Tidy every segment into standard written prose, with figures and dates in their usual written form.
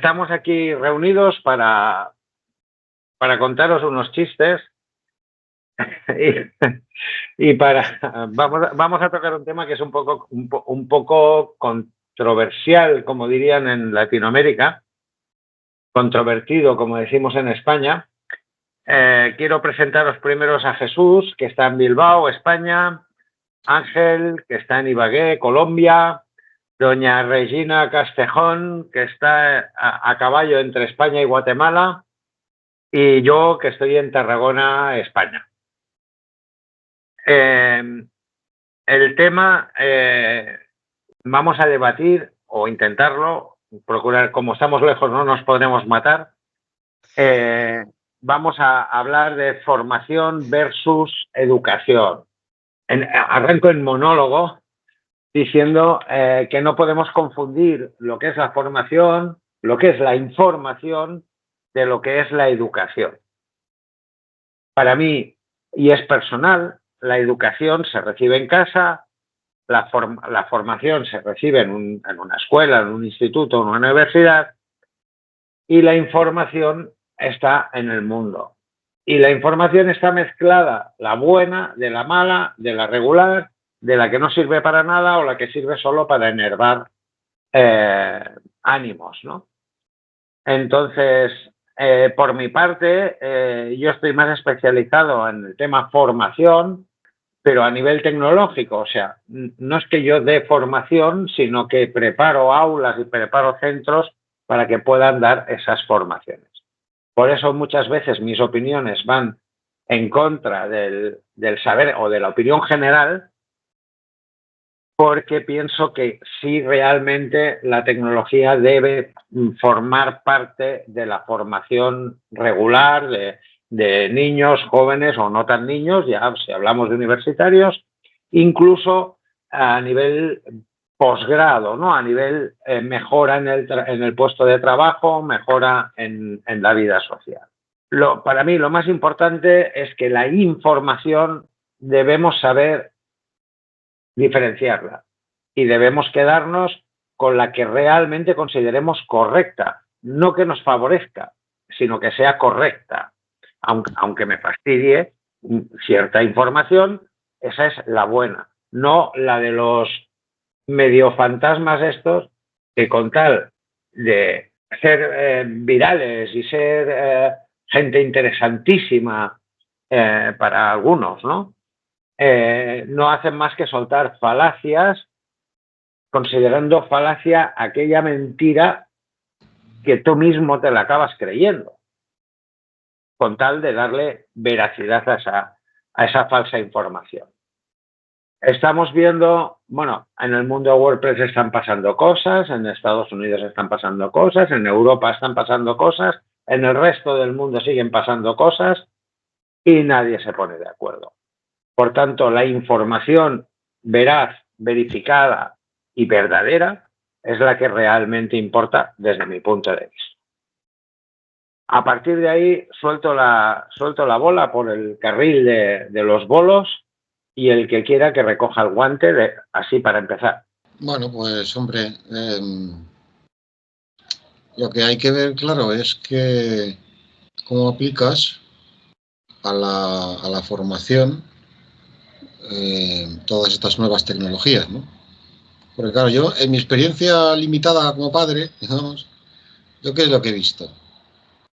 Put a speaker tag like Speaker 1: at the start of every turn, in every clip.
Speaker 1: Estamos aquí reunidos para contaros unos chistes y vamos a tocar un tema que es un poco controversial, como dirían en Latinoamérica, controvertido, como decimos en España. Quiero presentaros primero a Jesús, que está en Bilbao, España, Ángel, que está en Ibagué, Colombia, doña Regina Castejón, que está a caballo entre España y Guatemala, y yo, que estoy en Tarragona, España. El tema, vamos a debatir o intentarlo, procurar, como estamos lejos no nos podremos matar, vamos a hablar de formación versus educación. Arranco en monólogo diciendo que no podemos confundir lo que es la formación, lo que es la información, de lo que es la educación. Para mí, y es personal, la educación se recibe en casa, la formación se recibe en una escuela, en un instituto, en una universidad, y la información está en el mundo. Y la información está mezclada, la buena, de la mala, de la regular, de la que no sirve para nada o la que sirve solo para enervar ánimos, ¿no? Entonces, por mi parte, yo estoy más especializado en el tema formación, pero a nivel tecnológico. O sea, no es que yo dé formación, sino que preparo aulas y preparo centros para que puedan dar esas formaciones. Por eso muchas veces mis opiniones van en contra del saber o de la opinión general, porque pienso que sí realmente la tecnología debe formar parte de la formación regular de niños, jóvenes o no tan niños, ya si hablamos de universitarios, incluso a nivel posgrado, ¿no? A nivel mejora en el puesto de trabajo, mejora en la vida social. Para mí lo más importante es que la información debemos saber diferenciarla y debemos quedarnos con la que realmente consideremos correcta, no que nos favorezca, sino que sea correcta. Aunque me fastidie cierta información, esa es la buena, no la de los medio fantasmas estos que con tal de ser virales y ser gente interesantísima para algunos, ¿no? No hacen más que soltar falacias, considerando falacia aquella mentira que tú mismo te la acabas creyendo, con tal de darle veracidad a esa falsa información. Estamos viendo, bueno, en el mundo de WordPress están pasando cosas, en Estados Unidos están pasando cosas, en Europa están pasando cosas, en el resto del mundo siguen pasando cosas y nadie se pone de acuerdo. Por tanto, la información veraz, verificada y verdadera es la que realmente importa desde mi punto de vista. A partir de ahí suelto la bola por el carril de los bolos y el que quiera que recoja el guante, así para empezar.
Speaker 2: Bueno, pues hombre, lo que hay que ver, claro, es que cómo aplicas a la formación todas estas nuevas tecnologías, ¿no? Porque claro, yo en mi experiencia limitada como padre, digamos, ¿yo qué es lo que he visto?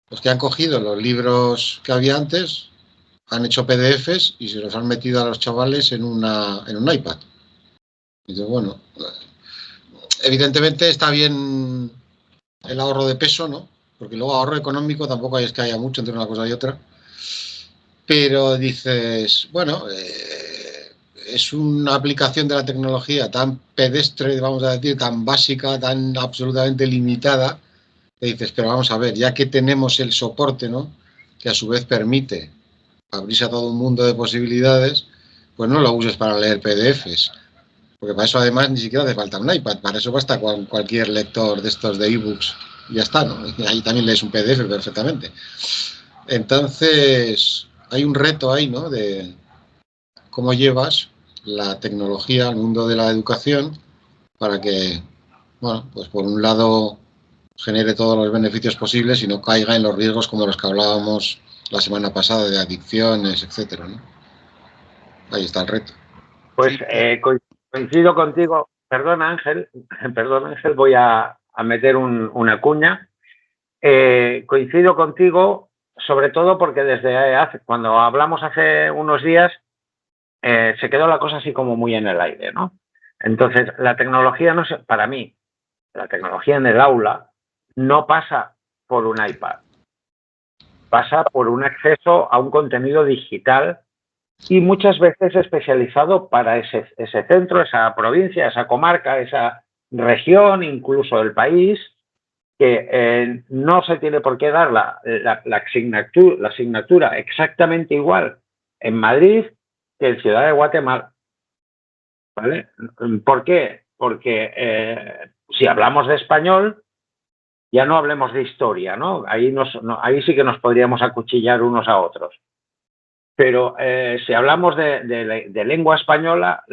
Speaker 2: Pues que han cogido los libros que había antes, han hecho PDFs y se los han metido a los chavales en un iPad. Y digo, bueno, evidentemente está bien el ahorro de peso, ¿no? Porque luego ahorro económico tampoco es que haya mucho entre una cosa y otra. Pero dices, bueno, es una aplicación de la tecnología tan pedestre, vamos a decir, tan básica, tan absolutamente limitada, que dices, pero vamos a ver, ya que tenemos el soporte, ¿no? Que a su vez permite abrirse a todo un mundo de posibilidades, pues no lo uses para leer PDFs. Porque para eso además ni siquiera hace falta un iPad, para eso basta cualquier lector de estos de ebooks y ya está, ¿no? Y ahí también lees un PDF perfectamente. Entonces, hay un reto ahí, ¿no? De cómo llevas la tecnología al mundo de la educación para que, bueno, pues por un lado genere todos los beneficios posibles y no caiga en los riesgos como los que hablábamos la semana pasada de adicciones, etcétera, ¿no? Ahí está el reto.
Speaker 1: Pues coincido contigo. Perdona Ángel, voy a meter una cuña. Coincido contigo, sobre todo porque cuando hablamos hace unos días, se quedó la cosa así como muy en el aire, ¿no? Entonces, la tecnología, no sé, para mí, la tecnología en el aula no pasa por un iPad, pasa por un acceso a un contenido digital y muchas veces especializado para ese centro, esa provincia, esa comarca, esa región, incluso el país, que no se tiene por qué dar la asignatura exactamente igual en Madrid que en Ciudad de Guatemala. ¿Vale? ¿Por qué? Porque si hablamos de español, ya no hablemos de historia, ¿no? Ahí sí que nos podríamos acuchillar unos a otros. Pero si hablamos de lengua española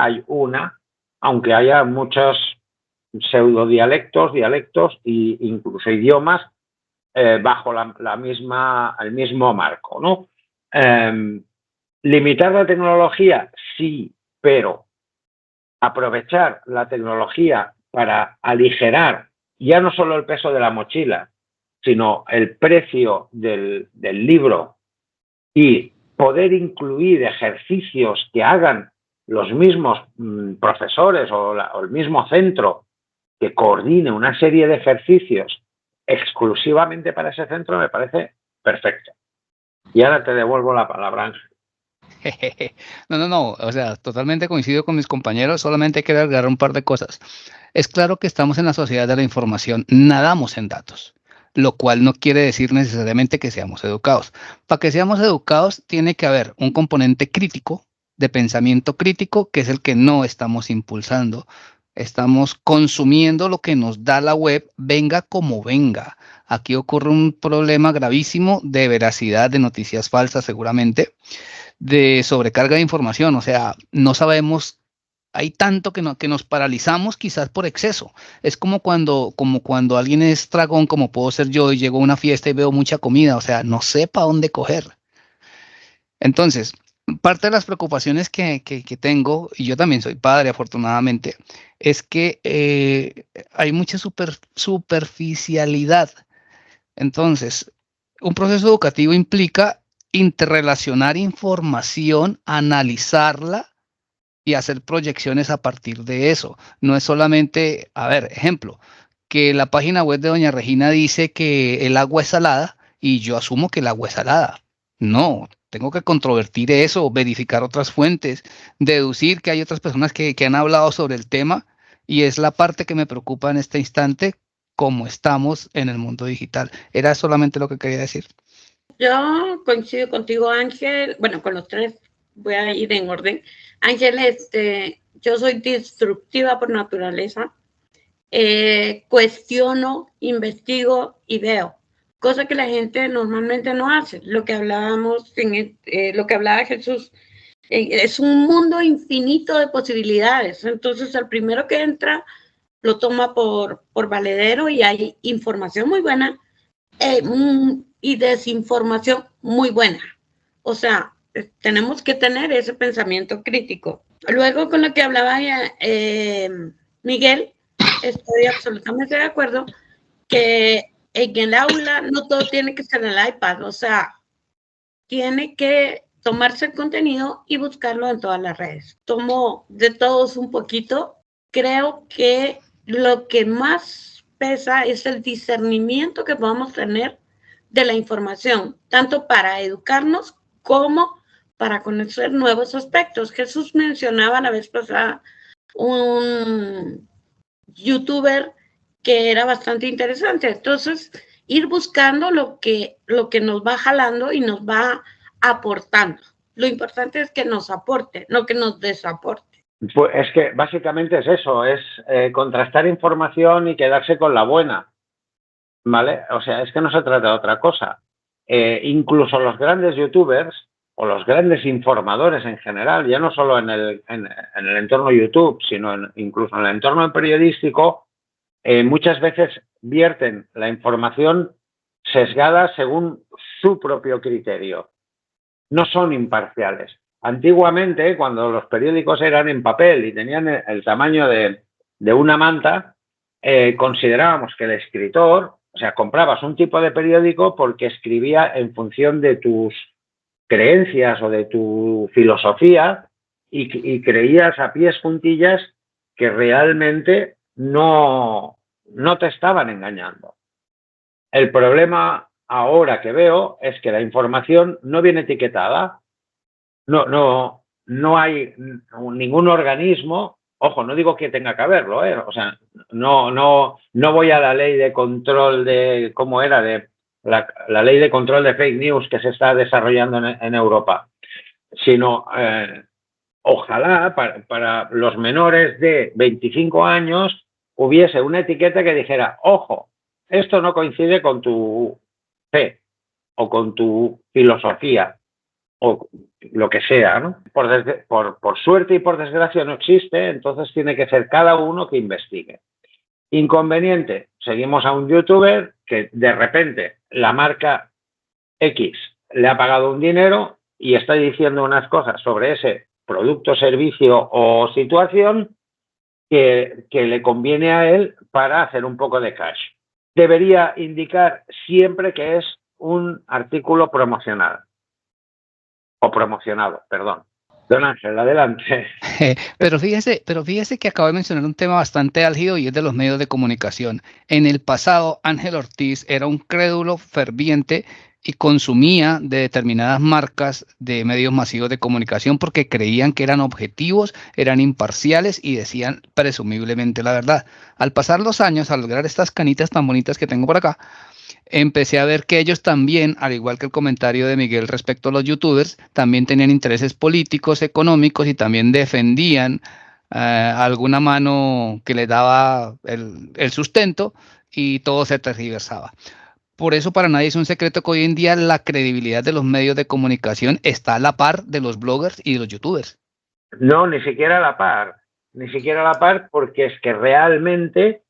Speaker 1: hay una, aunque haya muchos pseudodialectos, dialectos e incluso idiomas bajo el mismo marco, ¿no? Limitar la tecnología, sí, pero aprovechar la tecnología para aligerar ya no solo el peso de la mochila, sino el precio del libro y poder incluir ejercicios que hagan los mismos profesores o el mismo centro que coordine una serie de ejercicios exclusivamente para ese centro me parece perfecto. Y ahora te devuelvo la palabra, Ángel.
Speaker 3: No, o sea, totalmente coincido con mis compañeros, solamente quiero agregar un par de cosas. Es claro que estamos en la sociedad de la información, nadamos en datos, lo cual no quiere decir necesariamente que seamos educados. Para que seamos educados tiene que haber un componente crítico, de pensamiento crítico, que es el que no estamos impulsando. Estamos consumiendo lo que nos da la web, venga como venga. Aquí ocurre un problema gravísimo de veracidad de noticias falsas seguramente, de sobrecarga de información, o sea, no sabemos, hay tanto que nos paralizamos quizás por exceso. Es como cuando alguien es dragón, como puedo ser yo, y llego a una fiesta y veo mucha comida, o sea, no sé para dónde coger. Entonces, parte de las preocupaciones que tengo, y yo también soy padre afortunadamente, es que hay mucha superficialidad. Entonces, un proceso educativo implica interrelacionar información, analizarla y hacer proyecciones a partir de eso. No es solamente, a ver, ejemplo, que la página web de doña Regina dice que el agua es salada y yo asumo que el agua es salada. No, tengo que controvertir eso, verificar otras fuentes, deducir que hay otras personas que han hablado sobre el tema y es la parte que me preocupa en este instante, cómo estamos en el mundo digital. Era solamente lo que quería decir.
Speaker 4: Yo coincido contigo, Ángel. Bueno, con los tres voy a ir en orden. Ángel, yo soy disruptiva por naturaleza. Cuestiono, investigo y veo, cosa que la gente normalmente no hace. Lo que hablábamos, lo que hablaba Jesús, es un mundo infinito de posibilidades. Entonces, el primero que entra lo toma por valedero y hay información muy buena y desinformación muy buena. O sea, tenemos que tener ese pensamiento crítico. Luego, con lo que hablaba Miguel, estoy absolutamente de acuerdo que en el aula no todo tiene que ser en el iPad, o sea, tiene que tomarse el contenido y buscarlo en todas las redes. Tomo de todos un poquito. Creo que lo que más pesa es el discernimiento que podamos tener de la información, tanto para educarnos como para conocer nuevos aspectos. Jesús mencionaba la vez pasada un youtuber que era bastante interesante. Entonces, ir buscando lo que nos va jalando y nos va aportando. Lo importante es que nos aporte, no que nos desaporte.
Speaker 1: Pues es que básicamente es eso, es contrastar información y quedarse con la buena, ¿vale? O sea, es que no se trata de otra cosa. Incluso los grandes youtubers o los grandes informadores en general, ya no solo en el entorno YouTube, sino incluso en el entorno periodístico, muchas veces vierten la información sesgada según su propio criterio. No son imparciales. Antiguamente, cuando los periódicos eran en papel y tenían el tamaño de una manta, considerábamos que el escritor, o sea, comprabas un tipo de periódico porque escribía en función de tus creencias o de tu filosofía y creías a pies juntillas que realmente no te estaban engañando. El problema ahora que veo es que la información no viene etiquetada. No hay ningún organismo, ojo, no digo que tenga que haberlo, o sea, no voy a la ley de control de, ¿cómo era? De la ley de control de fake news que se está desarrollando en Europa, sino ojalá para los menores de 25 años hubiese una etiqueta que dijera, ojo, esto no coincide con tu fe o con tu filosofía o lo que sea, ¿no? Por suerte y por desgracia no existe, entonces tiene que ser cada uno que investigue. Inconveniente, seguimos a un youtuber que de repente la marca X le ha pagado un dinero y está diciendo unas cosas sobre ese producto, servicio o situación que le conviene a él para hacer un poco de cash. Debería indicar siempre que es un artículo promocional. O promocionado, perdón. Don Ángel, adelante.
Speaker 3: Pero fíjese que acabo de mencionar un tema bastante álgido y es de los medios de comunicación. En el pasado, Ángel Ortiz era un crédulo ferviente y consumía de determinadas marcas de medios masivos de comunicación porque creían que eran objetivos, eran imparciales y decían presumiblemente la verdad. Al pasar los años, al lograr estas canitas tan bonitas que tengo por acá, empecé a ver que ellos también, al igual que el comentario de Miguel respecto a los youtubers, también tenían intereses políticos, económicos y también defendían alguna mano que les daba el sustento y todo se tergiversaba. Por eso para nadie es un secreto que hoy en día la credibilidad de los medios de comunicación está a la par de los bloggers y de los youtubers.
Speaker 1: No, ni siquiera a la par. Ni siquiera a la par porque es que realmente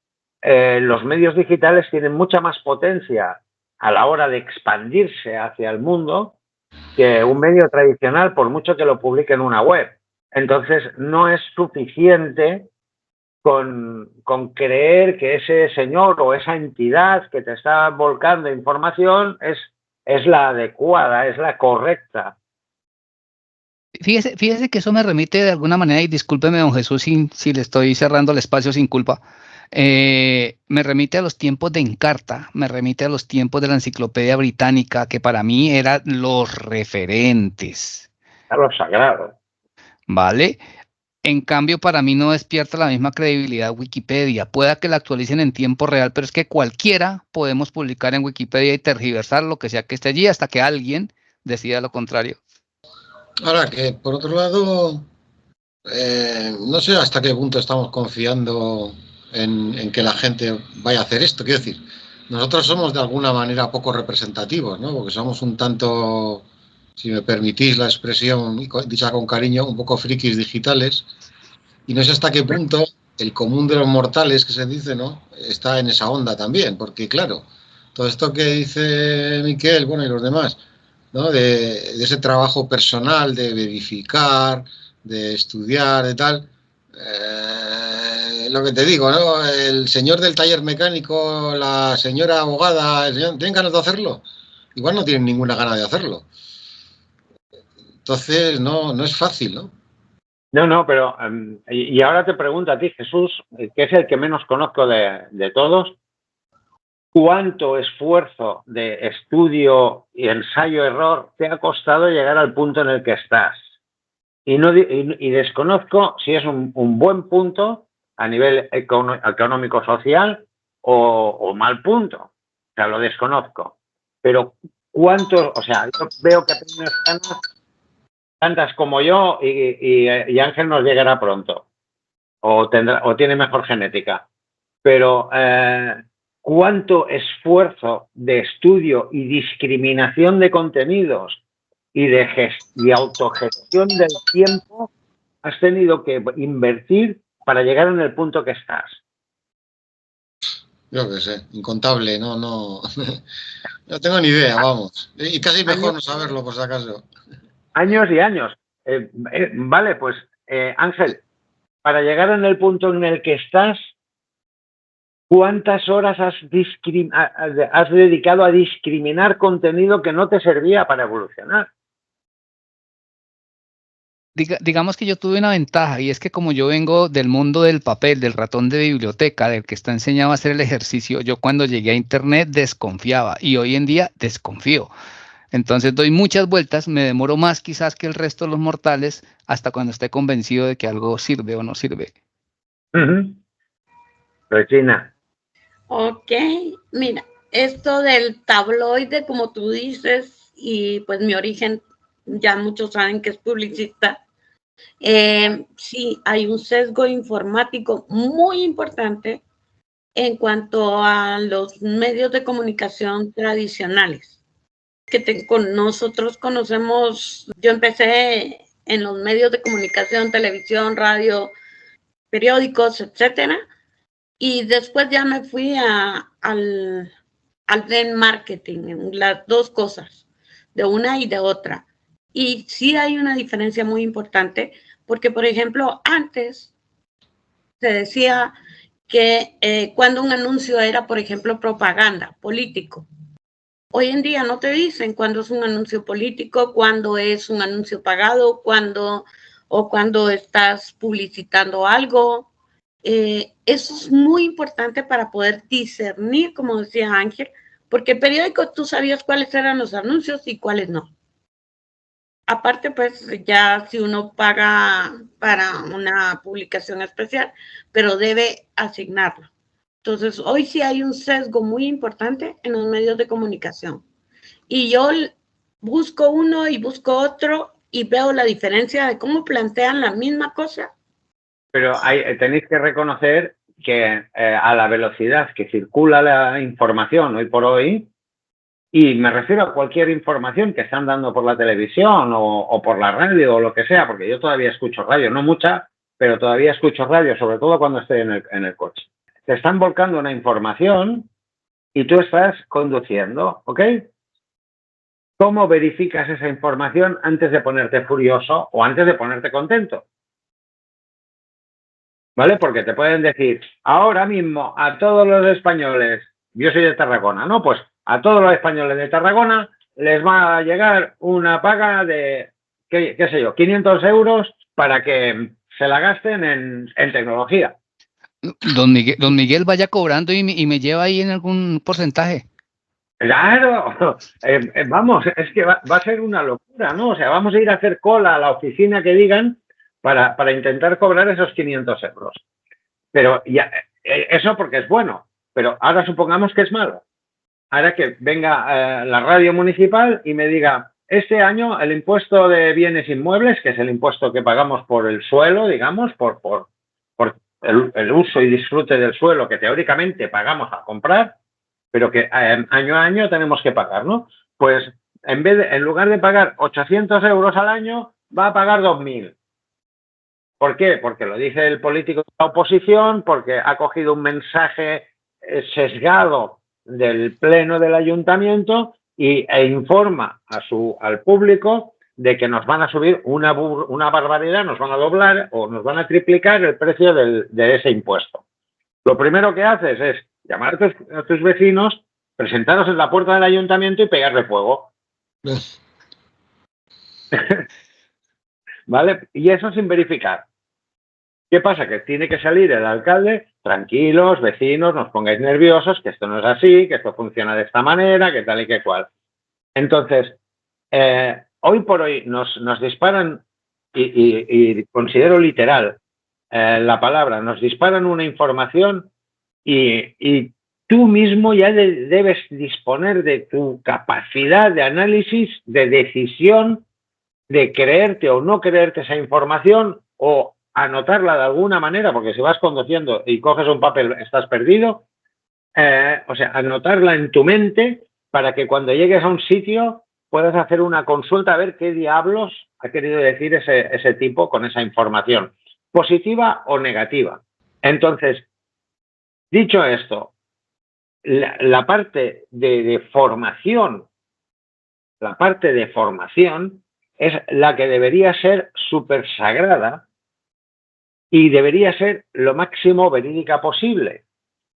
Speaker 1: los medios digitales tienen mucha más potencia a la hora de expandirse hacia el mundo que un medio tradicional, por mucho que lo publique en una web. Entonces, no es suficiente con creer que ese señor o esa entidad que te está volcando información es la adecuada, es la correcta.
Speaker 3: Fíjese que eso me remite de alguna manera, y discúlpeme, don Jesús, si le estoy cerrando el espacio sin culpa, me remite a los tiempos de Encarta, me remite a los tiempos de la Enciclopedia Británica, que para mí eran los referentes.
Speaker 1: A lo sagrado.
Speaker 3: ¿Vale? En cambio, para mí no despierta la misma credibilidad Wikipedia. Pueda que la actualicen en tiempo real, pero es que cualquiera podemos publicar en Wikipedia y tergiversar lo que sea que esté allí hasta que alguien decida lo contrario.
Speaker 2: Ahora que, por otro lado, no sé hasta qué punto estamos confiando en que la gente vaya a hacer esto. Quiero decir, nosotros somos de alguna manera poco representativos, ¿no? Porque somos un tanto, si me permitís la expresión dicha con cariño, un poco frikis digitales. Y no sé hasta qué punto el común de los mortales, que se dice, ¿no?, está en esa onda también. Porque, claro, todo esto que dice Miquel, bueno, y los demás, ¿no?, de ese trabajo personal, de verificar, de estudiar, de tal. Lo que te digo, ¿no? El señor del taller mecánico, la señora abogada, el señor, ¿tienen ganas de hacerlo? Igual no tienen ninguna gana de hacerlo. Entonces, no es fácil, ¿no?
Speaker 1: No, pero y ahora te pregunto a ti, Jesús, que es el que menos conozco de todos, ¿cuánto esfuerzo de estudio y ensayo-error te ha costado llegar al punto en el que estás? Y desconozco si es un buen punto a nivel económico-social o mal punto. O sea, lo desconozco. Pero ¿cuánto? O sea, yo veo que tienes tantas como yo y Ángel nos llegará pronto. O tiene mejor genética. Pero ¿cuánto esfuerzo de estudio y discriminación de contenidos y autogestión del tiempo has tenido que invertir para llegar en el punto que estás?
Speaker 2: Yo qué sé, incontable, no, no tengo ni idea, vamos. Y casi mejor no saberlo, por si acaso.
Speaker 1: Años y años. Vale, pues Ángel, para llegar en el punto en el que estás, ¿cuántas horas has dedicado a discriminar contenido que no te servía para evolucionar?
Speaker 3: Digamos que yo tuve una ventaja, y es que como yo vengo del mundo del papel, del ratón de biblioteca, del que está enseñado a hacer el ejercicio, yo cuando llegué a Internet desconfiaba y hoy en día desconfío. Entonces doy muchas vueltas, me demoro más quizás que el resto de los mortales hasta cuando esté convencido de que algo sirve o no sirve.
Speaker 1: Regina.
Speaker 4: Ok, mira, esto del tabloide, como tú dices, y pues mi origen, ya muchos saben que es publicista. Sí, hay un sesgo informático muy importante en cuanto a los medios de comunicación tradicionales. Nosotros conocemos, yo empecé en los medios de comunicación, televisión, radio, periódicos, etcétera, y después ya me fui al del marketing, las dos cosas, de una y de otra. Y sí hay una diferencia muy importante, porque, por ejemplo, antes se decía que cuando un anuncio era, por ejemplo, propaganda político. Hoy en día no te dicen cuándo es un anuncio político, cuándo es un anuncio pagado, cuándo estás publicitando algo. Eso es muy importante para poder discernir, como decía Ángel, porque el periódico tú sabías cuáles eran los anuncios y cuáles no. Aparte, pues ya si uno paga para una publicación especial, pero debe asignarlo. Entonces, hoy sí hay un sesgo muy importante en los medios de comunicación. Y yo busco uno y busco otro y veo la diferencia de cómo plantean la misma cosa.
Speaker 1: Pero tenéis que reconocer que a la velocidad que circula la información hoy por hoy, y me refiero a cualquier información que están dando por la televisión o por la radio o lo que sea, porque yo todavía escucho radio, no mucha, pero todavía escucho radio, sobre todo cuando estoy en el coche. Te están volcando una información y tú estás conduciendo, ¿ok? ¿Cómo verificas esa información antes de ponerte furioso o antes de ponerte contento? ¿Vale? Porque te pueden decir, ahora mismo a todos los españoles, yo soy de Tarragona, ¿no? Pues a todos los españoles de Tarragona les va a llegar una paga de, qué sé yo, 500 euros para que se la gasten en tecnología.
Speaker 3: Don Miguel vaya cobrando y me lleva ahí en algún porcentaje.
Speaker 1: Claro, vamos, es que va a ser una locura, ¿no? O sea, vamos a ir a hacer cola a la oficina que digan para intentar cobrar esos 500 euros. Pero ya, eso porque es bueno, pero ahora supongamos que es malo. Ahora que venga la radio municipal y me diga, este año el impuesto de bienes inmuebles, que es el impuesto que pagamos por el suelo, digamos, por el uso y disfrute del suelo que teóricamente pagamos al comprar, pero que año a año tenemos que pagar, ¿no? Pues en lugar de pagar 800 euros al año, va a pagar 2.000. ¿Por qué? Porque lo dice el político de la oposición, porque ha cogido un mensaje sesgado del pleno del ayuntamiento e informa al público de que nos van a subir una barbaridad, nos van a doblar o nos van a triplicar el precio de ese impuesto. Lo primero que haces es llamar a tus vecinos, presentaros en la puerta del ayuntamiento y pegarle fuego. ¿Vale? Y eso sin verificar. ¿Qué pasa? Que tiene que salir el alcalde, tranquilos, vecinos, no os pongáis nerviosos, que esto no es así, que esto funciona de esta manera, que tal y que cual. Entonces, hoy por hoy nos disparan, y considero literal la palabra, nos disparan una información y tú mismo ya debes disponer de tu capacidad de análisis, de decisión, de creerte o no creerte esa información o anotarla de alguna manera, porque si vas conduciendo y coges un papel estás perdido, o sea, anotarla en tu mente para que cuando llegues a un sitio puedas hacer una consulta a ver qué diablos ha querido decir ese tipo con esa información, positiva o negativa. Entonces, Dicho esto, la parte de formación, la parte de formación es la que debería ser súper sagrada y debería ser lo máximo verídica posible,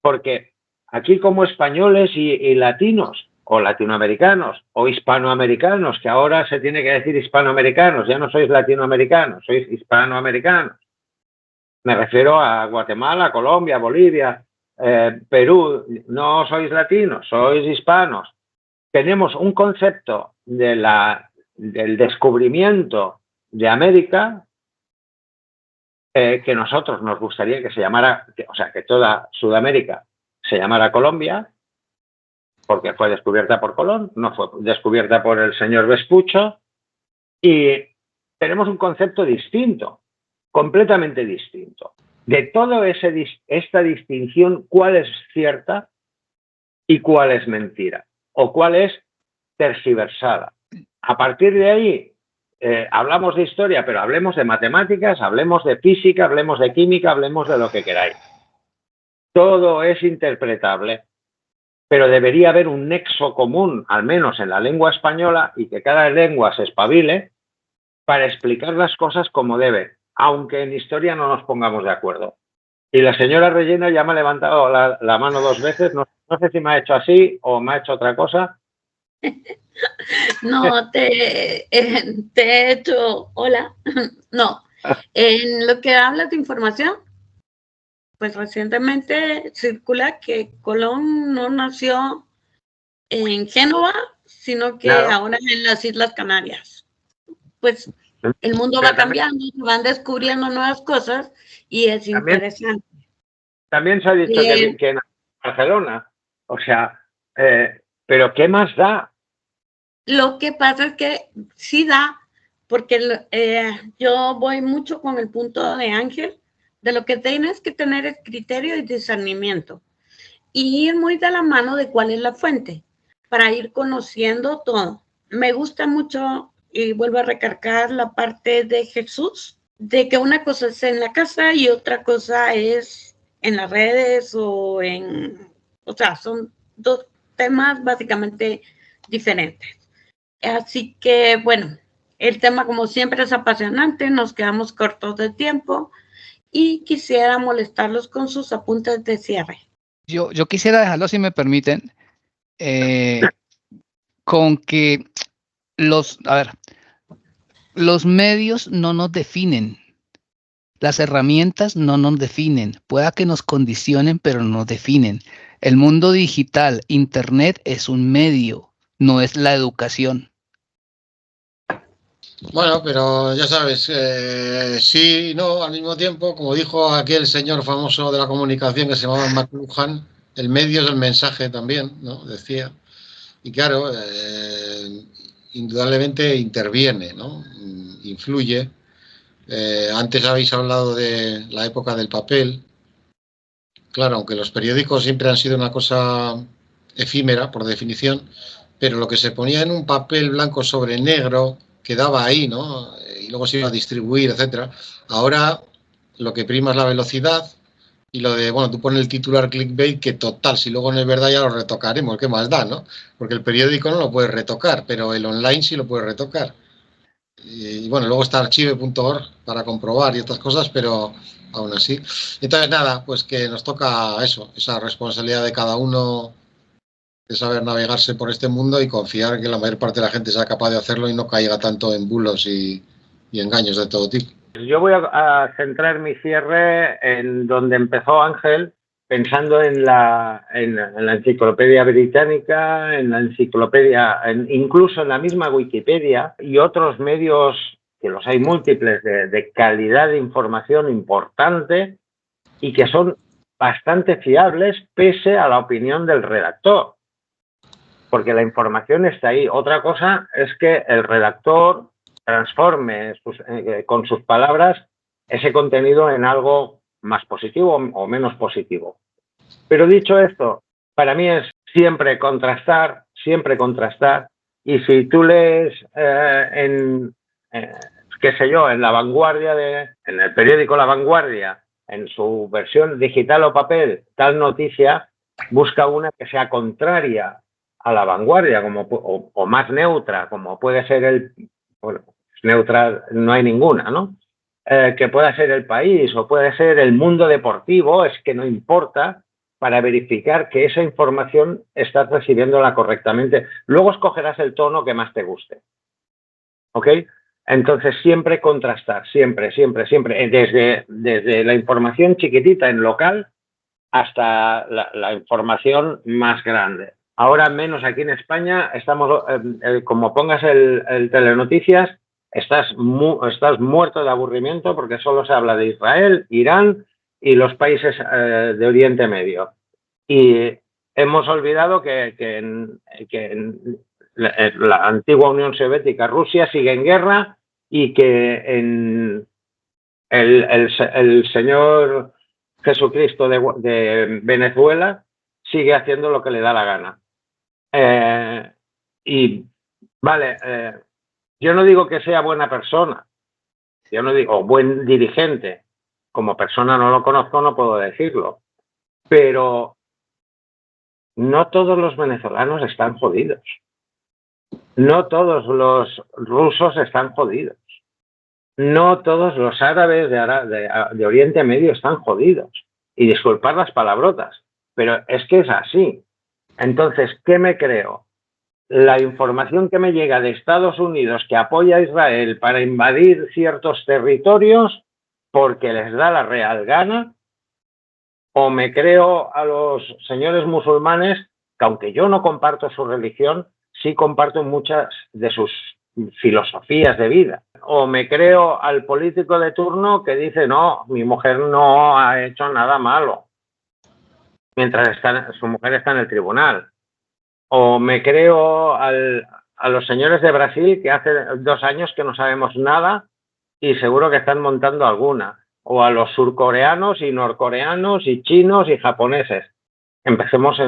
Speaker 1: porque aquí como españoles y latinos, o latinoamericanos, o hispanoamericanos, que ahora se tiene que decir hispanoamericanos, ya no sois latinoamericanos, sois hispanoamericanos. Me refiero a Guatemala, Colombia, Bolivia, Perú, no sois latinos, sois hispanos. Tenemos un concepto del descubrimiento de América que nosotros nos gustaría que se llamara, o sea, que toda Sudamérica se llamara Colombia, porque fue descubierta por Colón, no fue descubierta por el señor Vespuccio, y tenemos un concepto distinto, completamente distinto. De toda esta distinción, ¿cuál es cierta y cuál es mentira? O cuál es tergiversada. A partir de ahí, hablamos de historia, pero hablemos de matemáticas, hablemos de física, hablemos de química, hablemos de lo que queráis. Todo es interpretable, pero debería haber un nexo común, al menos en la lengua española, y que cada lengua se espabile para explicar las cosas como debe, aunque en historia no nos pongamos de acuerdo. Y la señora Relleno ya me ha levantado la mano 2 veces, no sé si me ha hecho así o me ha hecho otra cosa.
Speaker 4: No, te he hecho, hola, no. En lo que hablas de información, pues recientemente circula que Colón no nació en Génova, sino que
Speaker 1: Claro.
Speaker 4: ahora en las Islas Canarias. Pues el mundo va cambiando, se van descubriendo nuevas cosas y es interesante.
Speaker 1: También se ha dicho que en Barcelona, o sea, pero ¿qué más da?
Speaker 4: Lo que pasa es que sí da, porque yo voy mucho con el punto de Ángel, de lo que tienes que tener es criterio y discernimiento, y ir muy de la mano de cuál es la fuente, para ir conociendo todo. Me gusta mucho, y vuelvo a recargar la parte de Jesús, de que una cosa es en la casa y otra cosa es en las redes o sea, son 2 temas básicamente diferentes. Así que, bueno, el tema como siempre es apasionante, nos quedamos cortos de tiempo y quisiera molestarlos con sus apuntes de cierre.
Speaker 3: Yo quisiera dejarlo, si me permiten, con que los medios no nos definen, las herramientas no nos definen, pueda que nos condicionen, pero no nos definen. El mundo digital, Internet, es un medio, no es la educación.
Speaker 2: Bueno, pero ya sabes, sí y no al mismo tiempo, como dijo aquel señor famoso de la comunicación que se llamaba McLuhan, el medio es el mensaje también, ¿no? Decía. Y claro, indudablemente interviene, ¿no? Influye. Antes habéis hablado de la época del papel. Claro, aunque los periódicos siempre han sido una cosa efímera, por definición, pero lo que se ponía en un papel blanco sobre negro quedaba ahí, ¿no? Y luego se iba a distribuir, etcétera. Ahora lo que prima es la velocidad y lo de, bueno, tú pones el titular clickbait, que total, si luego no es verdad ya lo retocaremos, ¿qué más da, no? Porque el periódico no lo puedes retocar, pero el online sí lo puedes retocar. Y bueno, luego está archive.org para comprobar y estas cosas, pero aún así. Entonces, nada, pues que nos toca eso, esa responsabilidad de cada uno de saber navegarse por este mundo y confiar en que la mayor parte de la gente sea capaz de hacerlo y no caiga tanto en bulos y engaños de todo tipo.
Speaker 1: Yo voy a centrar mi cierre en donde empezó Ángel, pensando en la enciclopedia británica, en la enciclopedia, incluso en la misma Wikipedia y otros medios, que los hay múltiples, de calidad de información importante y que son bastante fiables pese a la opinión del redactor, porque la información está ahí. Otra cosa es que el redactor transforme con sus palabras ese contenido en algo más positivo o menos positivo. Pero dicho esto, para mí es siempre contrastar, y si tú lees qué sé yo, en La Vanguardia, en el periódico La Vanguardia, en su versión digital o papel tal noticia, busca una que sea contraria a la vanguardia o más neutra, como puede ser bueno, neutra no hay ninguna, ¿no? Que pueda ser El País o puede ser El Mundo Deportivo, es que no importa, para verificar que esa información estás recibiéndola correctamente. Luego escogerás el tono que más te guste. ¿Ok? Entonces, siempre contrastar, siempre, desde la información chiquitita en local hasta la información más grande. Ahora menos aquí en España, estamos, como pongas el telenoticias, estás muerto de aburrimiento porque solo se habla de Israel, Irán y los países de Oriente Medio. Y hemos olvidado que en la antigua Unión Soviética, Rusia, sigue en guerra y que el señor Jesucristo de Venezuela sigue haciendo lo que le da la gana. Yo no digo que sea buena persona, yo no digo buen dirigente, como persona no lo conozco, no puedo decirlo, pero no todos los venezolanos están jodidos, no todos los rusos están jodidos, no todos los árabes de Oriente Medio están jodidos, y disculpad las palabrotas, pero es que es así. Entonces, ¿qué me creo? La información que me llega de Estados Unidos que apoya a Israel para invadir ciertos territorios porque les da la real gana, o me creo a los señores musulmanes que, aunque yo no comparto su religión, sí comparto muchas de sus filosofías de vida, o me creo al político de turno que dice no, mi mujer no ha hecho nada malo mientras su mujer está en el tribunal. O me creo a los señores de Brasil que hace 2 años que no sabemos nada y seguro que están montando alguna. O a los surcoreanos y norcoreanos y chinos y japoneses. Empecemos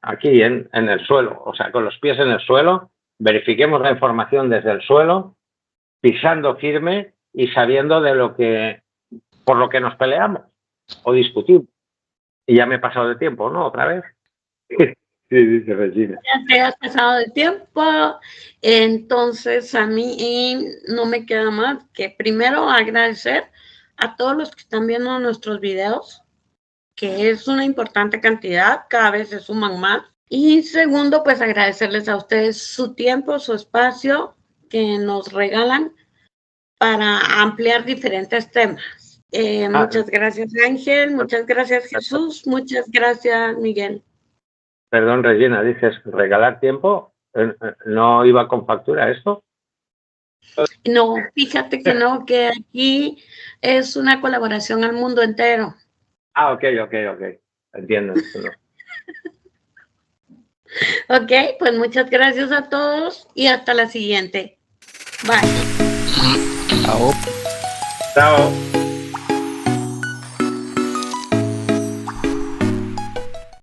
Speaker 1: aquí en el suelo, o sea, con los pies en el suelo, verifiquemos la información desde el suelo, pisando firme y sabiendo por lo que nos peleamos o discutimos. Y ya me he pasado de tiempo, ¿no? Otra vez. Sí, dice Regina.
Speaker 4: Ya te has pasado de tiempo, entonces a mí no me queda más que primero agradecer a todos los que están viendo nuestros videos, que es una importante cantidad, cada vez se suman más. Y segundo, pues agradecerles a ustedes su tiempo, su espacio que nos regalan para ampliar diferentes temas. Muchas gracias, Ángel, muchas gracias, Jesús, muchas gracias, Miguel.
Speaker 1: Perdón, Regina, dices regalar tiempo, ¿no iba con factura esto?
Speaker 4: No, fíjate que no, que aquí es una colaboración al mundo entero.
Speaker 1: Ah, ok. Entiendo.
Speaker 4: Ok, pues muchas gracias a todos y hasta la siguiente. Bye.
Speaker 3: Chao.
Speaker 1: Chao.